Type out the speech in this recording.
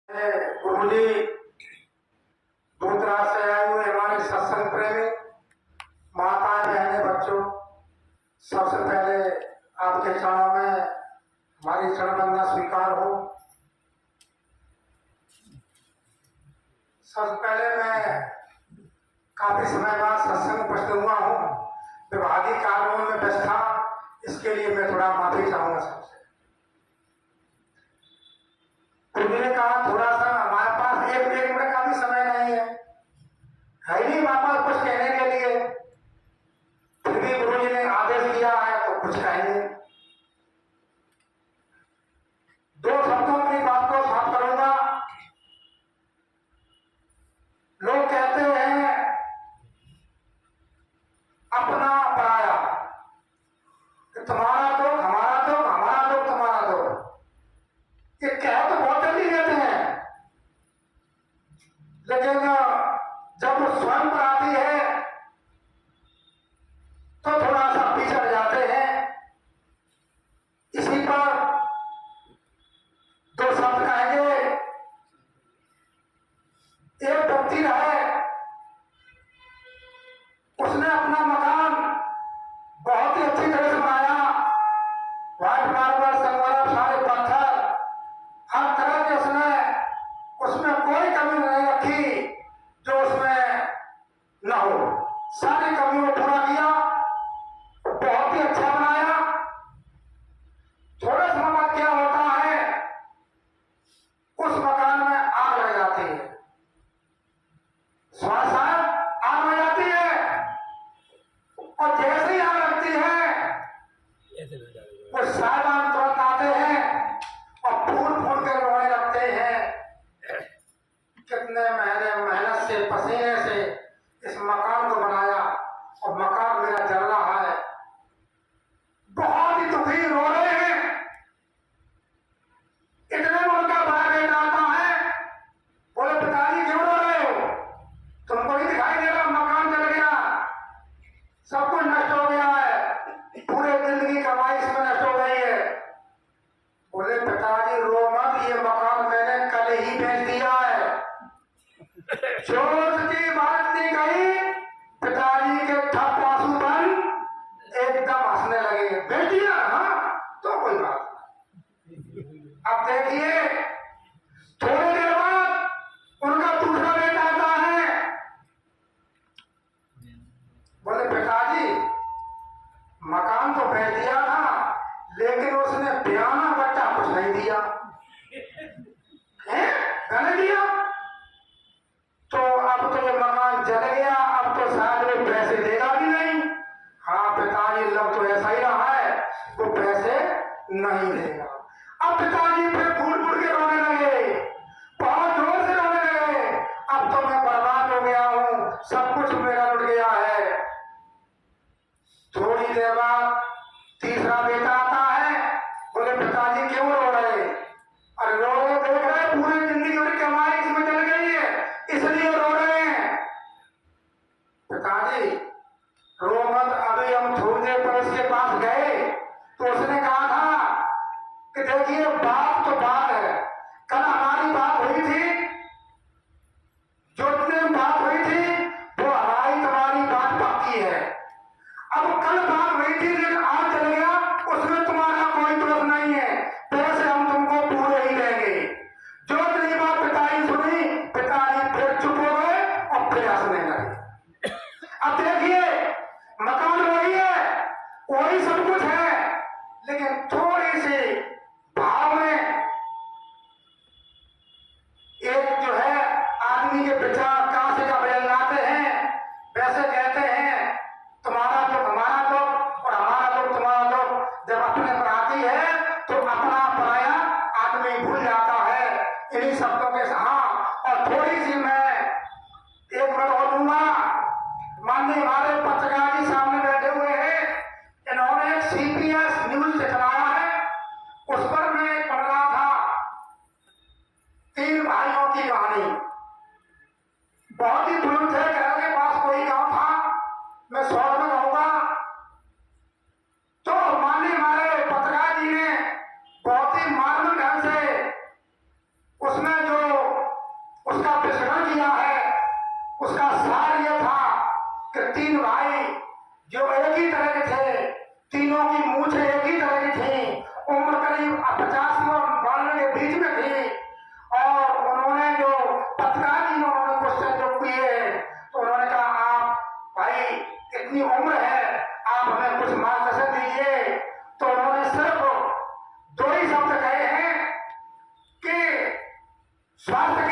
गुरु जी दूर दराज से आए हुए हमारे सत्संग प्रेमी माता बहने बच्चों, सबसे पहले आपके चरणों में हमारी चरण वंदना स्वीकार हो। सबसे पहले मैं काफी समय बाद सत्संग उपस्थित हुआ हूँ, विभागीय कार्यों में व्यस्त था, इसके लिए मैं थोड़ा माफी चाहूंगा सबसे। गुरु ने कहा थोड़ा सा हमारे पास एक मिनट का भी समय नहीं है ही नहीं वापस कुछ कहने के लिए, फिर भी गुरु जी ने आदेश दिया है तो कुछ कहेंगे। दो शब्दों की बात को साफ करूंगा। लोग कहते हैं अपना पराया, तुम्हारा दो हमारा दो, हमारा दो तुम्हारा दो, ये कह तो बहुत जल्दी देते हैं, लेकिन जब वो स्वयं पर आती है तो थोड़ा सा पिछड़ जाते हैं। इसी पर दो शब्द कहेंगे। एक व्यक्ति रहे, उसने अपना मकान बहुत ही अच्छी तरह से बनाया, व्हाइट मार्बल, संगमरमर, सारे पत्थर, हर तरह के उसमें कोई कमी नहीं रखी जो उसमें न हो, सारी कमियों को पूरा किया, बहुत ही अच्छा बनाया। थोड़े समय बाद क्या होता है, उस मकान में आग लग जाती है, साहब आग लग जाती है, और जैसे ही आग लगती है वो साहबान तुरंत आते हैं और फूल फूल के रोने लगते हैं। कितने महीने मेहनत से पसीने से इस मकान को बनाया और मकान मेरा जल रहा है, बहुत ही दुखी रो रहे हैं। इतने में उनका बड़ा बेटा आता है, बोले पिताजी क्यों रो रहे हो, तुमको ही दिखाई दे रहा मकान जल गया, सब कुछ नष्ट हो गया है, पूरे जिंदगी कमाई इसमें नष्ट हो गई है। बोले पिताजी रो मत, ये मकान मैंने कल ही बेच दिया है। जोश की बात नहीं कही, पिताजी के ठप आंसू बन एकदम हंसने लगे। बेच दिया हाँ तो कोई बात नहीं। अब देखिए थोड़ी देर बाद उनका दूसरा बेटा आता है, बोले पिताजी मकान तो बेच दिया था, लेकिन उसने बयाना बच्चा कुछ नहीं दिया है, गले दिया, तो अब तो ये मकान जल गया, अब तो शायद वो पैसे देगा भी नहीं। हाँ पिताजी लग तो ऐसा ही रहा है, वो पैसे नहीं देगा। अब पिताजी फिर फूल फूल के रोने लगे, बहुत जोर से रोने लगे, अब तो मैं बर्बाद हो गया हूँ, सब कुछ मेरा लुट गया है। थोड़ी देर बाद तीसरा बेटा आता है, बोले पिताजी क्यों रो रहे, अरे रो रहे देख रहे पूरी जिंदगी की कमाई इसमें चल गई है, इसलिए रो रहे हैं। पिताजी रो मत, अभी हम थोड़ी देर पर उसके पास गए तो उसने कहा था कि देखिए बात तो बात है, कल हमारी बात हुई थी, जो दिन बात हुई थी वो हमारी तुम्हारी बात बाकी है। अब कल बात हुई थी लेकिन आज चल गया, उसमें तुम्हारा कोई दोष नहीं है, पैसे हम तुमको पूरे ही देंगे। जो इतनी बात पिताजी सुनी, पिताजी फिर चुप हो गए और फिर हंसने लगे। अब देखिए मकान वही है, वही सब कुछ है, लेकिन थोड़ी सी भाव में एक जो है आदमी के विचार कहां से का बदल जाते हैं। वैसे कहते हैं तुम्हारा दुख हमारा दुख और हमारा दुख तुम्हारा दुख, जब अपने पर आती है तो अपना पराया आदमी भूल जाता है। इन्हीं शब्दों के साथ और थोड़ी सी मैं एक मिनट और दूंगा। माननीय हमारे पत्रकार जी सामने बैठे हुए हैं, इन्होंने एक CPS न्यूज दिखलाया है, उस पर मैं पढ़ रहा था, 3 भाइयों की कहानी, बहुत ही बुजुर्ग थे, केरल के पास कोई गांव था, मैं शॉर्ट में कहूंगा। तो माननीय हमारे पत्रकार जी ने बहुत ही मार्मिक ढंग से उसमें जो स्वास्थ्य